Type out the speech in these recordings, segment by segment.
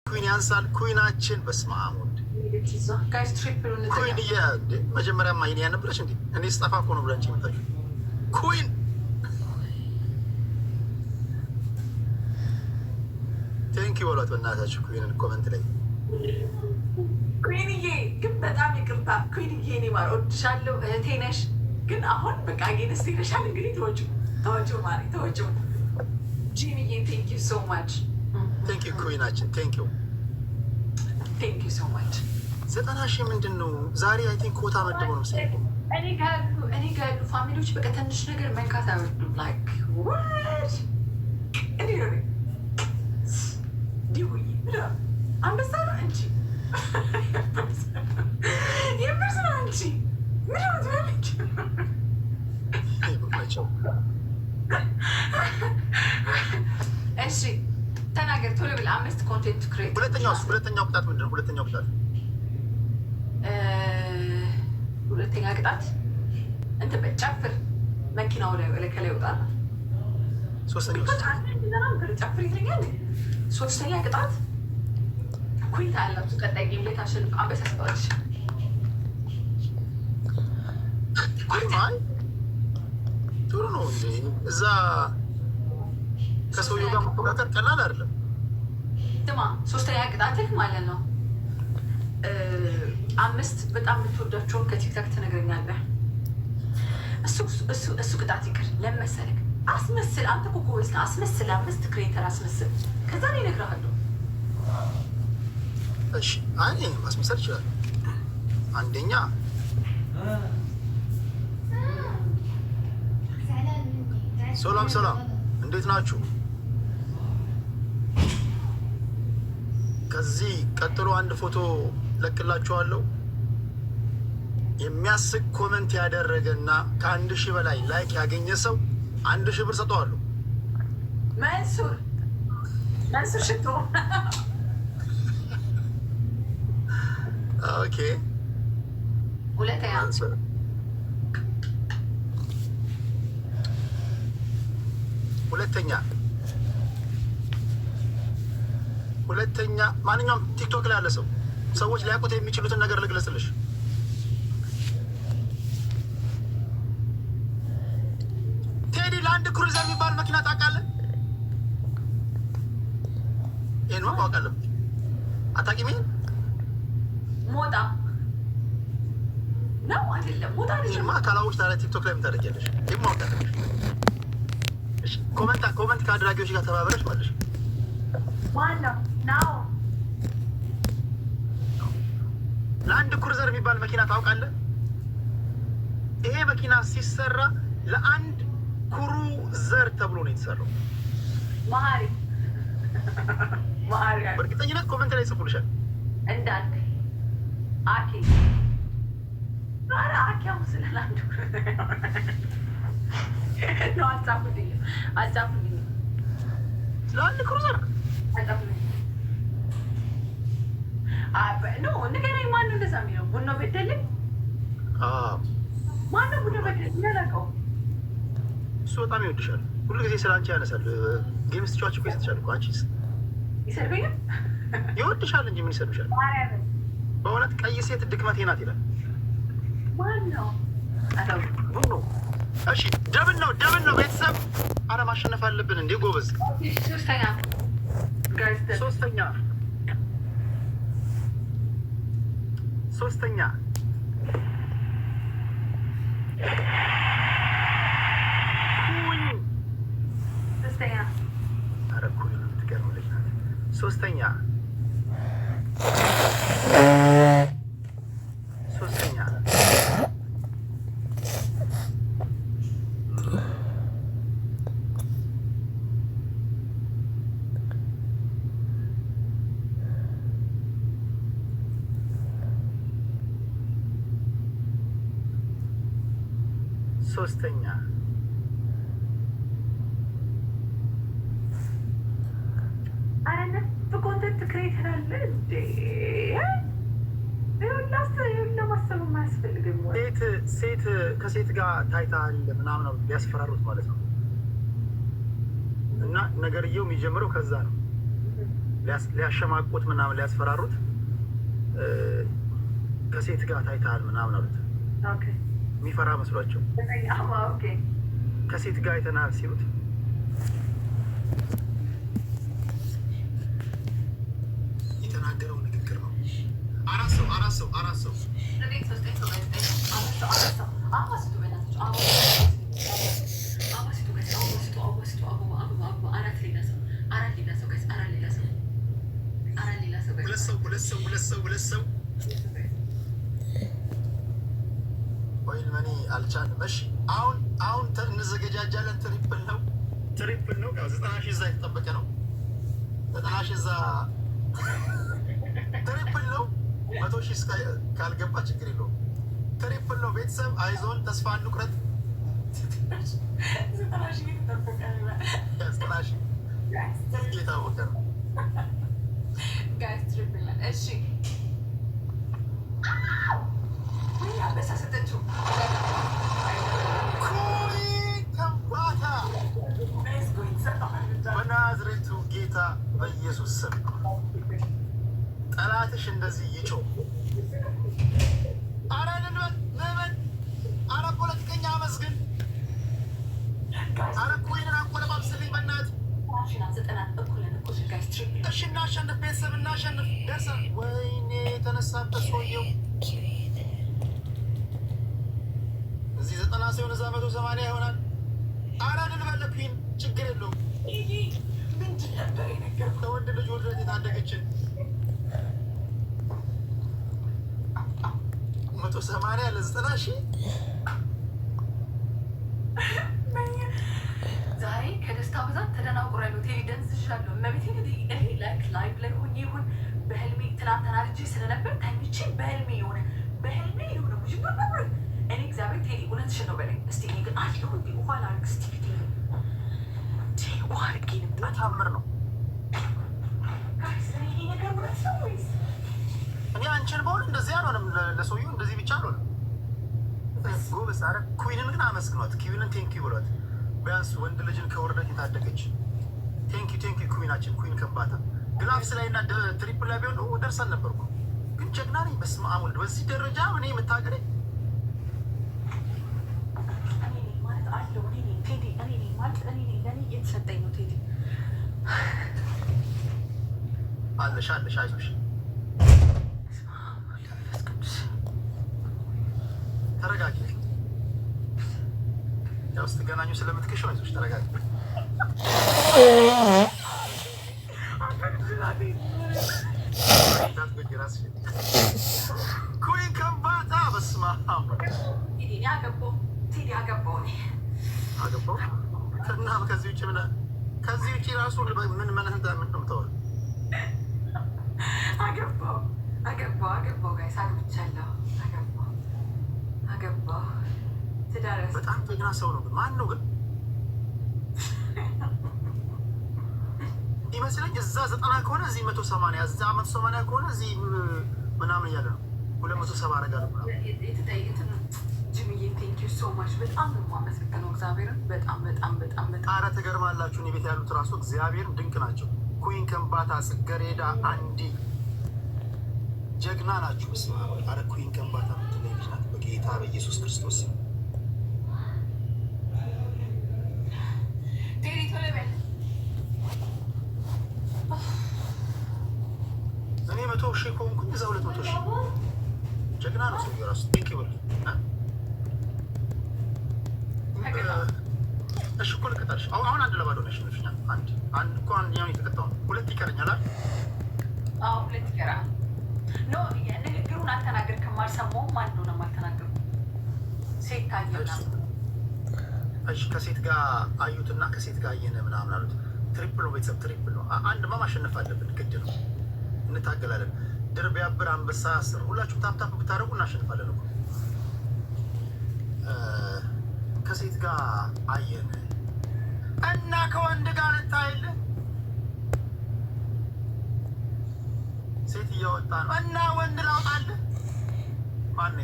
ኩዊን ያንሳል። ኩዊናችን በስመ አብ ወልድ ኩዊን መጀመሪያ ማይን ያነበረች እንዴ እኔ ስጠፋ እኮ ነው ብላችሁ መጣችሁ። ኩዊን ቴንክ ዩ ወላት በእናታችሁ ኩዊንን ኮመንት ላይ ኩዊንዬ ግን በጣም ይቅርታ ኩዊንዬ፣ እኔ ማር ወድሻለሁ እህቴ ነሽ። ግን አሁን በቃ ጌንስ ይረሻል። እንግዲህ ተወጪው ማሪ ተወጪው። ጂሚዬ ቴንክ ዩ ሶ ማች። ቴንክ ዩ ኩዊናችን ቴንክ ዩ ሶ ማች። 90,000 ምንድን ነው ዛሬ? አይ ቲንክ ኮታ መደበው ነው መሰለኝ። እኔ ጋር ያሉ ፋሚሊዎች በቃ ትንሽ ነገር መንካት አይወዱም። ላይክ ዋት እንዴ ነው ዲሁይ ምንድን ነው አንበሳ ነው እንጂ የምርስ ነው እንጂ ምንድን ነው ትላለች። እሺ ተናገር ቶሎ ብለህ 5 ኮንቴንት ክሬት። ሁለተኛው ቅጣት ምንድን ነው? ሁለተኛ ቅጣት እንትን በጨፍር መኪናው ላይ ከላይ ይወጣል። ጨፍር ይተኛል። ሶስተኛ ቅጣት ኩይታ ያላችሁ ቀጣይ ጌም ላይ ታሸንፍ አንበሳ ስጠዋለች። ጥሩ ነው እንጂ እዛ ከሰውየው ጋር መፎካከር ቀላል አይደለም። ስማ ሶስተኛ ቅጣትህ ማለት ነው 5 በጣም የምትወዳቸውን ከቲክታክ ትነግረኛለህ። እሱ ቅጣት ይቅር ለመሰለህ አስመስል። አንተ እኮ ጎበዝ ነህ። አስመስል 5 ክሬተር አስመስል። ከዛ ነው እነግርሃለሁ። እሺ እኔ ማስመሰል ይችላል። አንደኛ ሰላም እንዴት ናችሁ? ከዚህ ቀጥሎ አንድ ፎቶ ለቅላችኋለሁ። የሚያስቅ ኮመንት ያደረገና ከ1000 በላይ ላይክ ያገኘ ሰው 1000 ብር ሰጠዋለሁ። መንሱር ሽቶ ኦኬ። ሁለተኛ ማንኛውም ቲክቶክ ላይ ያለ ሰዎች ሊያውቁት የሚችሉትን ነገር ልግለጽልሽ። ቴዲ ላንድ ክሩዘር የሚባል መኪና ታውቃለህ? ይህን ማወቅ አለብህ። አታውቂም? ይሄን ሞጣ ነው አይደለም? ሞጣ ይህንማ ካላወቅሽ ታዲያ ቲክቶክ ላይ የምታደርጊያለሽ። ይህን ማወቅ አለብሽ። ኮመንት ከአድራጊዎች ጋር ተባብረሽ ማለሽ ማነው ነው? ላንድ ክሩዘር የሚባል መኪና ታውቃለህ? ይሄ መኪና ሲሰራ ለአንድ ክሩዘር ተብሎ ነው የተሰራው። ማሪ በእርግጠኝነት ኮመንት ላይ ጽፉልሻል። እንዳልክ አኪ አኪያው ስለላንድ ነው አጻፉልኝ ላንድ ክሩዘር ኖ ንገረኝ። ማነው እንደዛ የሚለው? ቡኖ በደልኝ። ማነው ቡኖ በደልኝ? ያላቀው እሱ በጣም ይወድሻል። ሁሉ ጊዜ ስለ አንቺ ያነሳል። ጌም ስትጫወቺ እኮ ይሰጥሻል እኮ። አንቺስ ይሰርበኛል? ይወድሻል እንጂ ምን ይሰርብሻል? በእውነት ቀይ ሴት ድክመቴ ናት ይላል። ማነው? ቡኖ። እሺ ደብል ነው ቤተሰብ። አረ ማሸነፍ አለብን እንዴ ጎበዝ። ሶስተኛ አረ ኩኝ የምትገርም ልጅ ናት። ሶስተኛ አረነት በኮንተንት ክሬተር አለ እንዴ? ለማሰብ የማያስፈልግም ሴት ከሴት ጋር ታይታል ምናምን ሊያስፈራሩት ማለት ነው። እና ነገርየው የሚጀምረው ከዛ ነው። ሊያሸማቁት ምናምን ሊያስፈራሩት ከሴት ጋር ታይተሃል ምናምን አሉት። የሚፈራ መስሏቸው ከሴት ጋር አይተናል ሲሉት የተናገረው ንግግር ነው። አራት ሰው ሁለት ሰው ወይን መኒ አልቻልንም። እሺ አሁን እንዘገጃጃለን። ትሪፕል ነው። ያው 90,000 እዛ የተጠበቀ ነው። 90,000 እዛ ትሪፕል ነው። 100,000 ካልገባ ችግር የለውም። ትሪፕል ነው። ቤተሰብ አይዞን፣ ተስፋ እንቁረጥ። 90,000 የተጠበቀ የታወቀ ነው። ጋይስ ትሪፕል ነው። እሺ በሳሰተችው ከምባታ በናዝሬቱ ጌታ በኢየሱስ ስም ጠላትሽ እንደዚህ ይጮህ። አረ ንበል፣ አረ ፖለቲከኛ አመስግን፣ አረ ኮይንን አንቆለባብስልኝ በእናትህ። እሺ እናሸንፍ፣ ቤተሰብ እናሸንፍ። ደርሳ ወይኔ የተነሳበት ሰውየው እዚህ 90 ሲሆን እዛ 180 ይሆናል። አረ ንበል ኩዊን፣ ችግር የለውም። ከወንድ ልጅ ውድረት የታደገችን 180 ለ90,000 ዛሬ ከደስታ ብዛት ተደናቁሬያለሁ። ቴዲ ደንዝዣለሁ። እመቤቴን እኔ ላይቭ ላይ ሆኜ ይሁን በህልሜ ትናንትና ልጄ ስለነበር ተኝቼ በህልሜ የሆነ እኔ እግዚአብሔር ቴዲ እውነትሽን ነው በለኝ እስቲ። እኔ ግን አለው እንዲ ውሃ ላርግ እስቲ ውሃ አድርጌ ልምጣ። ታምር ነው። ነገር እውነት ነው ወይስ እኔ አንቺን በሆን እንደዚህ አልሆንም። ለሰውዬው እንደዚህ ብቻ አልሆንም። ጎበዝ። አረ ኩዊንን ግን አመስግኗት። ኩዊንን ቴንኪው ብሏት። ቢያንስ ወንድ ልጅን ከውርደት የታደገች ቴንኪው ኩዊናችን። ኩዊን ከምባታ ግላፍስ ላይ እና ትሪፕል ላይ ቢሆን ደርሰን ነበርኩ። ግን ጀግና ነኝ። በስመ አብ ወልድ። በዚህ ደረጃ እኔ የምታገለኝ የተሰጠኝ ነው። ቴዲ አለሽ አይዞሽ። ተረጋጊ። ያው ስትገናኙ ስለምትከሸው አይዞሽ፣ ተረጋጊ። ኩዊን ከምባታ በስመ አብ ቴዲ አገባው እና ከዚህ ውጭ ራሱ ምን መንህንታ የምትምተው አገባው ጋይስ አግብቻለሁ። አገባው ትዳር በጣም ጀግና ሰው ነው። ግን ማን ነው ግን ይመስለኝ እዛ 90 ከሆነ እዚህ 180 እዛ 180 ከሆነ እዚህ ምናምን እያለ ነው 270 አደርጋለሁ ምናምን። ጂሚዬ ቴንኪው ሶ ማች። በጣም ነው የማመሰግነው እግዚአብሔርን። በጣም ኧረ ትገርማላችሁ። እኔ ቤት ያሉት ራሱ እግዚአብሔርን ድንቅ ናቸው። ኩዊን ከምባታ፣ ጽጌረዳ አንዲ ጀግና ናችሁ። ኧረ ኩዊን ከምባታ ምትለኝ ልጅ ናት። በጌታ በኢየሱስ ክርስቶስ እኔ 100,000 ከሆንኩኝ እዛ 200,000 ጀግና ነው ሰው ራሱ ቴንክ ይበል። እሺ እኮ ልቀጣልሽ። አሁን አንድ ለባዶ ነሽ ነሽኛ። አንድ እኮ አንደኛውን የተቀጣው ሁለት ይቀረኛል አይደል? አዎ ሁለት ይቀራል። ኖ ንግግሩን አልተናገርክም። አልሰማሁም። አንዱ ነው የማልተናገርኩት። ሴት ታየና እሺ ከሴት ጋር አዩትና ከሴት ጋር አየነ ምናምን አሉት። ትሪፕል ነው ቤተሰብ፣ ትሪፕል ነው። አንድማ ማሸነፍ አለብን፣ ግድ ነው። እንታገላለን። ድር ቢያብር አንበሳ ያስር። ሁላችሁም ታፕታፕ ብታደርጉ እናሸንፋለን እኮ። ከሴት ጋር አየን እና ከወንድ ጋር ልታይል ሴት እያወጣ ነው እና ወንድ ላውጣልህ። ማን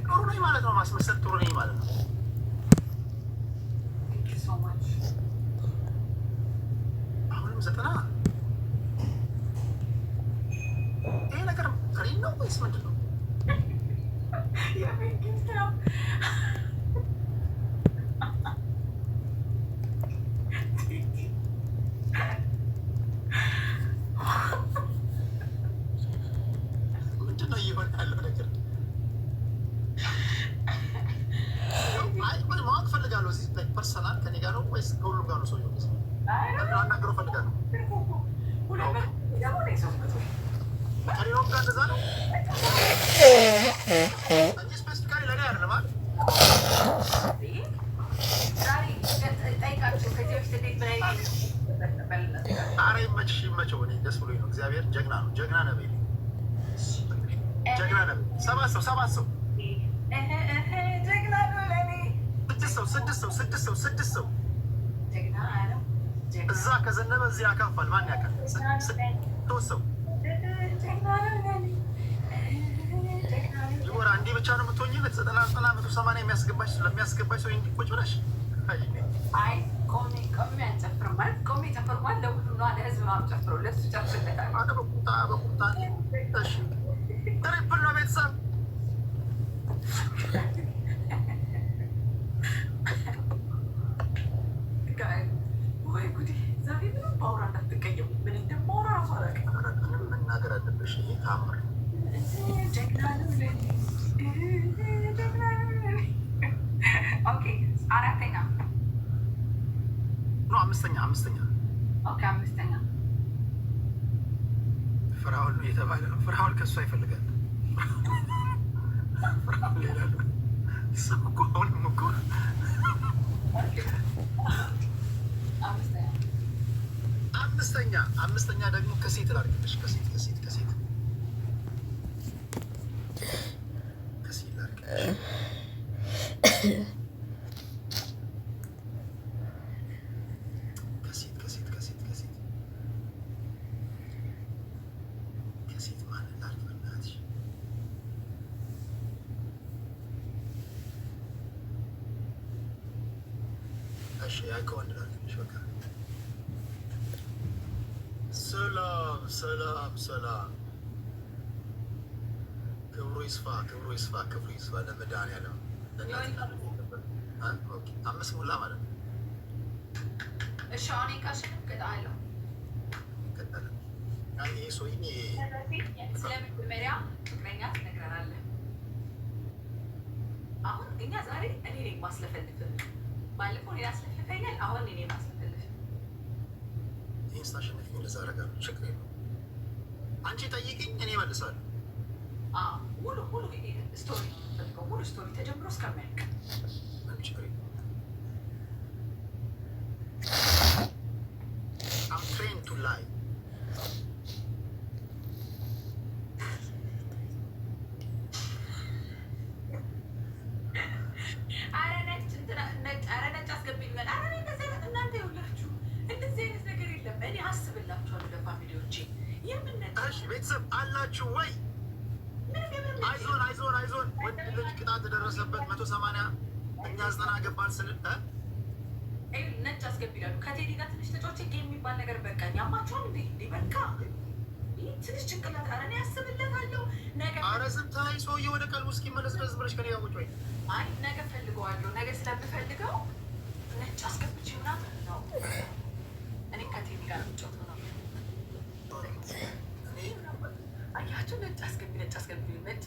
ጥሩ ነኝ ማለት ነው። ማስመሰል ጥሩ ነኝ ማለት ነው። አሁንም 90 ይሄ ነገር ክሪም ነው ወይስ ምንድን ነው? ምንድን ነው እየሆነ ያለው ነገር? ማወቅ ፈልጋለሁ። እዚህ ፐርሰናል ከኔ ጋር ነው ወይስ ከሁሉም ጋር ነው? ሰውዬው አናግረው ፈልጋለሁ። ከሌላውም ጋር እንደዛ ነው እንጂ ስፔሲፊካሊ ለእኔ አይደለም አይደል? ኧረ ይመችሽ ይመቸው። እኔ ደስ ብሎኝ ነው። እግዚአብሔር ጀግና ነው። ጀግና ነህ ጀግና ነህ። 7 ሰው 7 ሰው 6 ሰው እዛ ከዘነበ እዚህ ያካፋል። ማን ያውቃል? 3 ሰው ይወራ። እንዲህ ብቻ ነው የምትሆኝለት 90 180 የሚያስገባሽ ለሚያስገባሽ ሰው እንዲህ ቁጭ ብለሽ ትሪፕል ነው ቤተሰብ መናገር አለብሽ። ይሄ ታምር አምስተኛ ፍራኦል ነው የተባለ ነው። ፍራኦል ከእሷ ይፈልጋል። ፍራኦል ሌላ ነው። ሰው እኮ አሁንም እኮ አምስተኛ ደግሞ ከሴት ላድርግልሽ። ከሴት ላድርግልሽ። ከሴት ማንን ላድርግ በእናትሽ? እሺ ከወንድ ላድርግልሽ በቃ። ሰላም ክብሩ ይስፋ ለመድኃኒዓለም። 5 ሙላ ማለት ነው። እሺ አሁን ይቃሽን እቀጣለሁ። ይሄ ሰውዬ ስለመጀመሪያ ፍቅረኛ ትነግረናለህ። አሁን እኛ ዛሬ እኔ ነኝ ማስለፈልፍህ። ባለፈው እኔ አስለፍፈኛል። አሁን እኔ ማስለፈልፍ። ይህን ስታሸንፊኝ እንደዛ አደርጋለሁ። ችግር የለውም። አንቺ ጠይቂኝ፣ እኔ እመልሳለሁ። ሙሉ ስቶሪ የምፈልገው ሙሉ ስቶሪ ተጀምሮ እስከሚያልቅ ችግር የለውም። I'm trained to lie. ቤተሰብ አላችሁ ወይ? አይዞን ወንድ ልጅ ቅጣት ደረሰበት 180 እኛ 90 ገባን ስንል ነጭ አስገቢላሉ። ከቴዲ ጋር ትንሽ ተጫውቼ ጌም የሚባል ነገር በቃ ያማችኋል እንዴ? በቃ ትንሽ ጭንቅላት እኔ ያስብለታለሁ። ኧረ ዝም ታይ። ሰውዬ ወደ ቀልቡ እስኪመለስ ድረስ ብለሽ ከኔ ጋር ቁጭ በይ። አይ ነገ ፈልገዋለሁ። ነገ ስለምፈልገው ነጭ አስገብቼ ምናምን ነው እኔ ከቴዲ ጋር ምጫወት ነው። አያችሁ ነጭ አስገቢ ነጭ